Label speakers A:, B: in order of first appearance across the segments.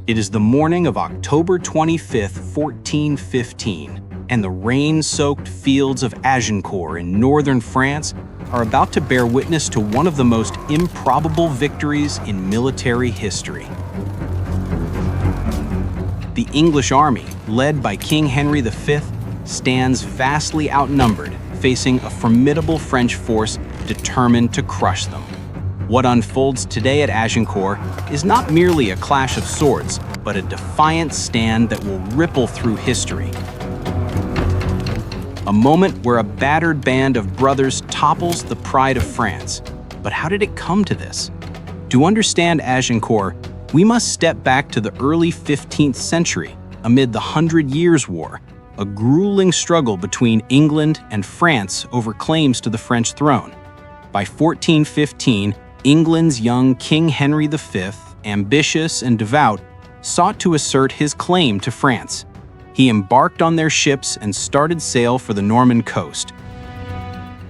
A: It is the morning of October 25th, 1415, and the rain-soaked fields of Agincourt in northern France are about to bear witness to one of the most improbable victories in military history. The English army, led by King Henry V, stands vastly outnumbered, facing a formidable French force determined to crush them. What unfolds today at Agincourt is not merely a clash of swords, but a defiant stand that will ripple through history. A moment where a battered band of brothers topples the pride of France. But how did it come to this? To understand Agincourt, we must step back to the early 15th century, amid the 100 Years' War, a grueling struggle between England and France over claims to the French throne. By 1415, England's young King Henry V, ambitious and devout, sought to assert his claim to France. He embarked on their ships and started sail for the Norman coast.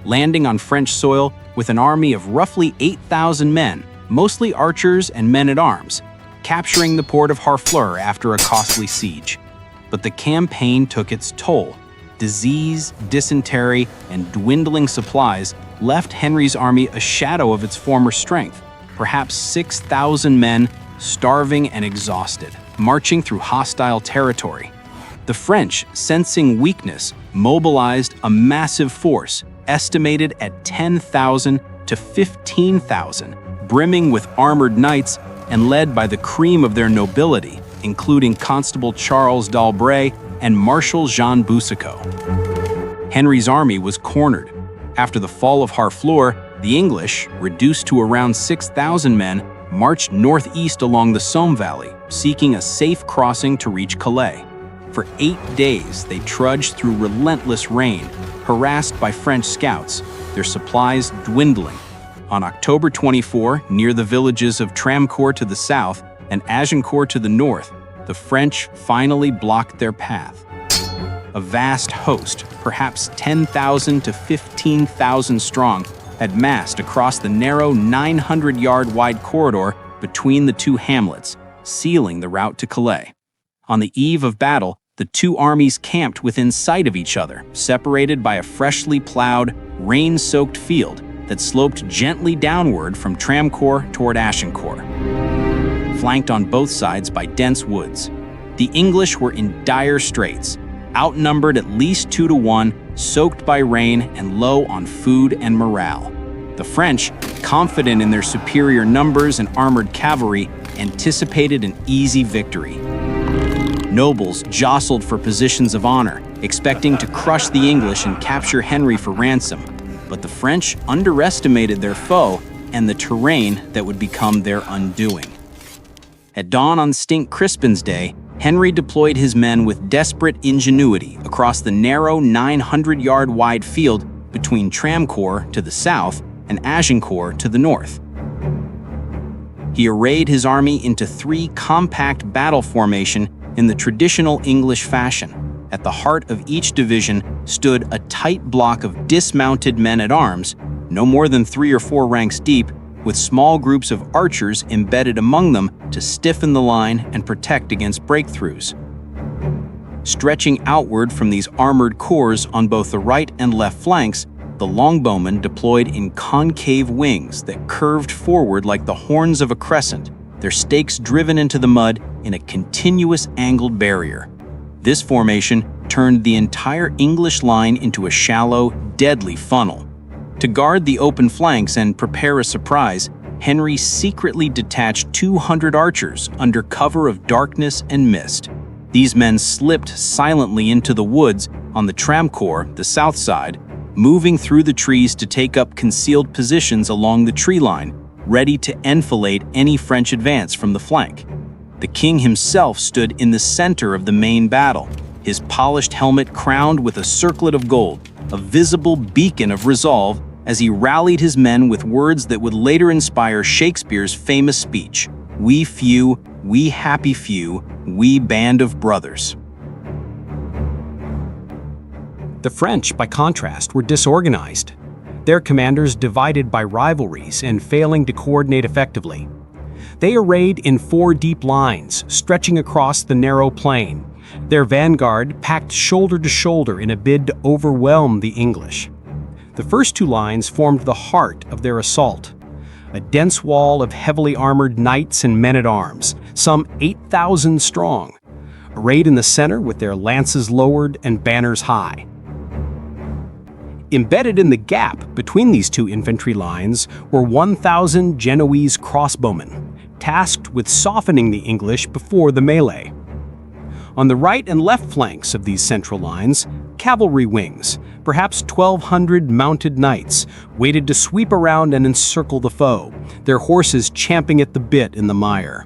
A: Landing on French soil with an army of roughly 8,000 men, mostly archers and men-at-arms, capturing the port of Harfleur after a costly siege. But the campaign took its toll. Disease, dysentery, and dwindling supplies left Henry's army a shadow of its former strength, perhaps 6,000 men, starving and exhausted, marching through hostile territory. The French, sensing weakness, mobilized a massive force, estimated at 10,000 to 15,000, brimming with armored knights and led by the cream of their nobility, including Constable Charles d'Albret and Marshal Jean Boucicaut. Henry's army was cornered. After the fall of Harfleur, the English, reduced to around 6,000 men, marched northeast along the Somme Valley, seeking a safe crossing to reach Calais. For 8 days, they trudged through relentless rain, harassed by French scouts, their supplies dwindling. On October 24, near the villages of Tramcourt to the south and Agincourt to the north, the French finally blocked their path. A vast host, perhaps 10,000 to 15,000 strong, had massed across the narrow 900-yard-wide corridor between the two hamlets, sealing the route to Calais. On the eve of battle, the two armies camped within sight of each other, separated by a freshly plowed, rain-soaked field that sloped gently downward from Tramcourt toward Agincourt, flanked on both sides by dense woods. The English were in dire straits, outnumbered at least 2 to 1, soaked by rain and low on food and morale. The French, confident in their superior numbers and armored cavalry, anticipated an easy victory. Nobles jostled for positions of honor, expecting to crush the English and capture Henry for ransom. But the French underestimated their foe and the terrain that would become their undoing. At dawn on St. Crispin's Day, Henry deployed his men with desperate ingenuity across the narrow 900-yard-wide field between Tramcourt to the south and Agincourt to the north. He arrayed his army into 3 compact battle formation in the traditional English fashion. At the heart of each division stood a tight block of dismounted men-at-arms, no more than 3 or 4 ranks deep, with small groups of archers embedded among them to stiffen the line and protect against breakthroughs. Stretching outward from these armored corps on both the right and left flanks, the longbowmen deployed in concave wings that curved forward like the horns of a crescent, their stakes driven into the mud in a continuous angled barrier. This formation turned the entire English line into a shallow, deadly funnel. To guard the open flanks and prepare a surprise, Henry secretly detached 200 archers under cover of darkness and mist. These men slipped silently into the woods on the Tramcourt, the south side, moving through the trees to take up concealed positions along the tree line, ready to enfilade any French advance from the flank. The king himself stood in the center of the main battle, his polished helmet crowned with a circlet of gold, a visible beacon of resolve as he rallied his men with words that would later inspire Shakespeare's famous speech, "We few, we happy few, we band of brothers." The French, by contrast, were disorganized, their commanders divided by rivalries and failing to coordinate effectively. They arrayed in 4 deep lines, stretching across the narrow plain. Their vanguard packed shoulder to shoulder in a bid to overwhelm the English. The first 2 lines formed the heart of their assault, a dense wall of heavily armored knights and men-at-arms, some 8,000 strong, arrayed in the center with their lances lowered and banners high. Embedded in the gap between these 2 infantry lines were 1,000 Genoese crossbowmen, tasked with softening the English before the melee. On the right and left flanks of these central lines, cavalry wings, perhaps 1,200 mounted knights, waited to sweep around and encircle the foe, their horses champing at the bit in the mire.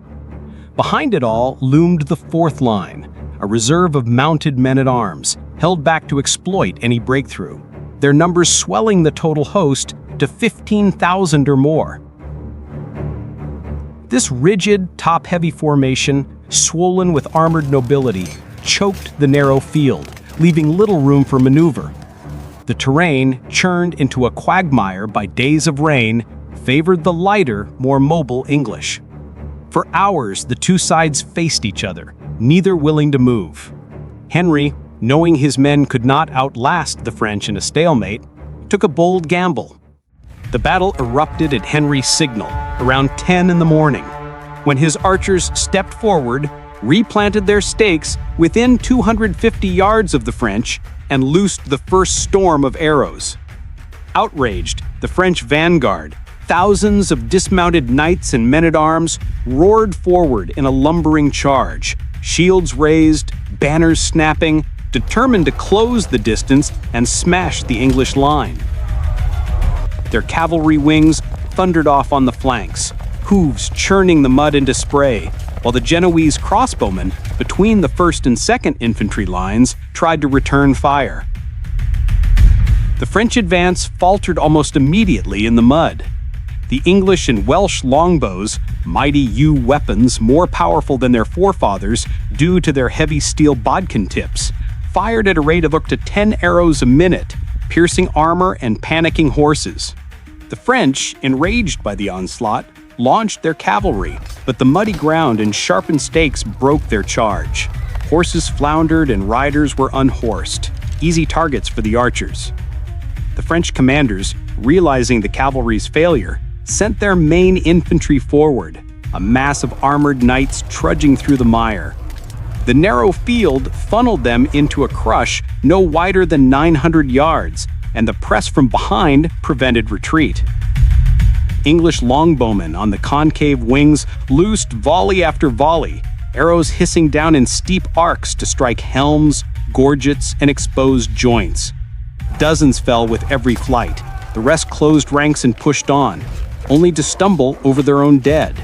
A: Behind it all loomed the 4th line, a reserve of mounted men-at-arms, held back to exploit any breakthrough, their numbers swelling the total host to 15,000 or more. This rigid, top-heavy formation, swollen with armored nobility, choked the narrow field, leaving little room for maneuver. The terrain, churned into a quagmire by days of rain, favored the lighter, more mobile English. For hours, the 2 sides faced each other, neither willing to move. Henry, knowing his men could not outlast the French in a stalemate, took a bold gamble. The battle erupted at Henry's signal, around 10 in the morning, when his archers stepped forward, replanted their stakes within 250 yards of the French, and loosed the first storm of arrows. Outraged, the French vanguard, thousands of dismounted knights and men-at-arms, roared forward in a lumbering charge, shields raised, banners snapping, determined to close the distance and smash the English line. Their cavalry wings thundered off on the flanks, hooves churning the mud into spray, while the Genoese crossbowmen, between the 1st and 2nd infantry lines, tried to return fire. The French advance faltered almost immediately in the mud. The English and Welsh longbows, mighty yew weapons more powerful than their forefathers due to their heavy steel bodkin tips, fired at a rate of up to 10 arrows a minute, piercing armor and panicking horses. The French, enraged by the onslaught, launched their cavalry, but the muddy ground and sharpened stakes broke their charge. Horses floundered and riders were unhorsed, easy targets for the archers. The French commanders, realizing the cavalry's failure, sent their main infantry forward, a mass of armored knights trudging through the mire. The narrow field funneled them into a crush no wider than 900 yards, and the press from behind prevented retreat. English longbowmen on the concave wings loosed volley after volley, arrows hissing down in steep arcs to strike helms, gorgets, and exposed joints. Dozens fell with every flight. The rest closed ranks and pushed on, only to stumble over their own dead.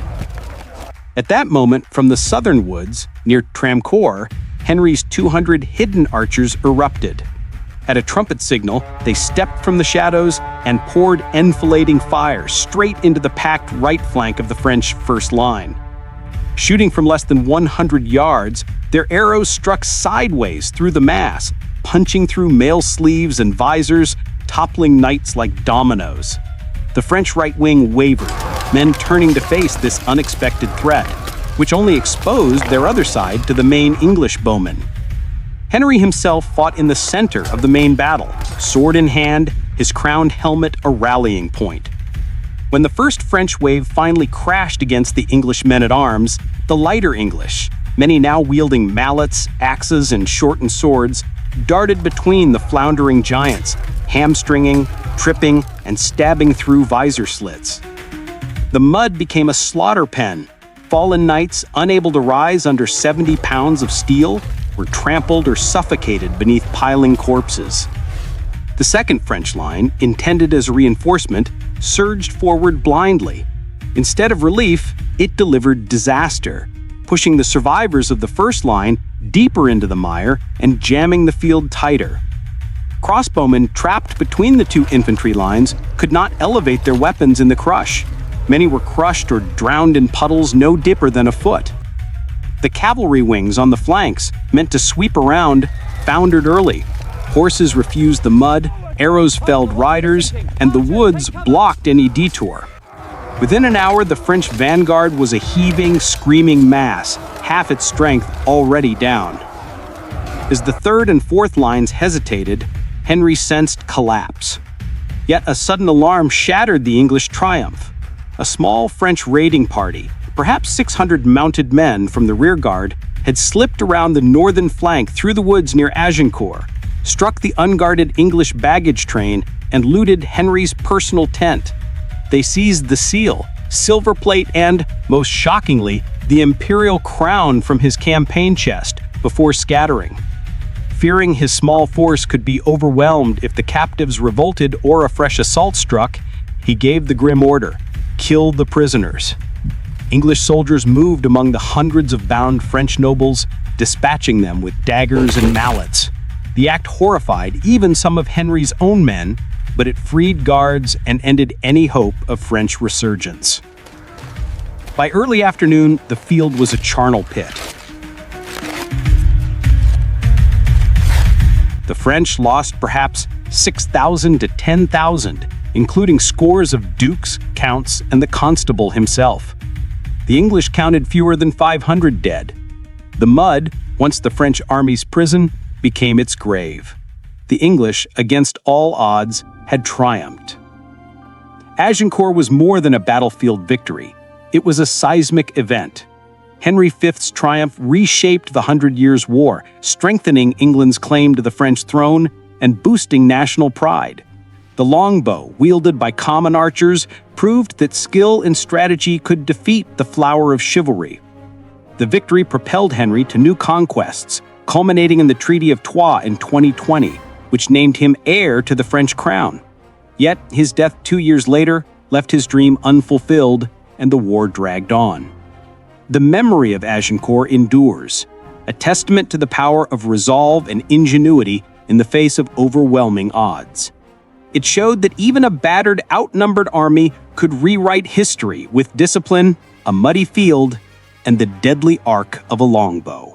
A: At that moment, from the southern woods, near Tramcourt, Henry's 200 hidden archers erupted. At a trumpet signal, they stepped from the shadows and poured enfilading fire straight into the packed right flank of the French first line. Shooting from less than 100 yards, their arrows struck sideways through the mass, punching through mail sleeves and visors, toppling knights like dominoes. The French right wing wavered, men turning to face this unexpected threat, which only exposed their other side to the main English bowmen. Henry himself fought in the center of the main battle, sword in hand, his crowned helmet a rallying point. When the first French wave finally crashed against the English men-at-arms, the lighter English, many now wielding mallets, axes, and shortened swords, darted between the floundering giants, hamstringing, tripping, and stabbing through visor slits. The mud became a slaughter pen. Fallen knights, unable to rise under 70 pounds of steel, were trampled or suffocated beneath piling corpses. The second French line, intended as a reinforcement, surged forward blindly. Instead of relief, it delivered disaster, pushing the survivors of the first line deeper into the mire and jamming the field tighter. Crossbowmen trapped between the 2 infantry lines could not elevate their weapons in the crush. Many were crushed or drowned in puddles no deeper than a foot. The cavalry wings on the flanks, meant to sweep around, foundered early. Horses refused the mud, arrows felled riders, and the woods blocked any detour. Within an hour, the French vanguard was a heaving, screaming mass, half its strength already down. As the third and fourth lines hesitated, Henry sensed collapse. Yet a sudden alarm shattered the English triumph. A small French raiding party, perhaps 600 mounted men from the rearguard, had slipped around the northern flank through the woods near Agincourt, struck the unguarded English baggage train, and looted Henry's personal tent. They seized the seal, silver plate, and, most shockingly, the imperial crown from his campaign chest before scattering. Fearing his small force could be overwhelmed if the captives revolted or a fresh assault struck, he gave the grim order: kill the prisoners. English soldiers moved among the hundreds of bound French nobles, dispatching them with daggers and mallets. The act horrified even some of Henry's own men, but it freed guards and ended any hope of French resurgence. By early afternoon, the field was a charnel pit. The French lost perhaps 6,000 to 10,000, including scores of dukes, counts, and the constable himself. The English counted fewer than 500 dead. The mud, once the French army's prison, became its grave. The English, against all odds, had triumphed. Agincourt was more than a battlefield victory. It was a seismic event. Henry V's triumph reshaped the Hundred Years' War, strengthening England's claim to the French throne and boosting national pride. The longbow, wielded by common archers, proved that skill and strategy could defeat the flower of chivalry. The victory propelled Henry to new conquests, culminating in the Treaty of Troyes in 2020, which named him heir to the French crown. Yet, his death 2 years later left his dream unfulfilled, and the war dragged on. The memory of Agincourt endures, a testament to the power of resolve and ingenuity in the face of overwhelming odds. It showed that even a battered, outnumbered army could rewrite history with discipline, a muddy field, and the deadly arc of a longbow.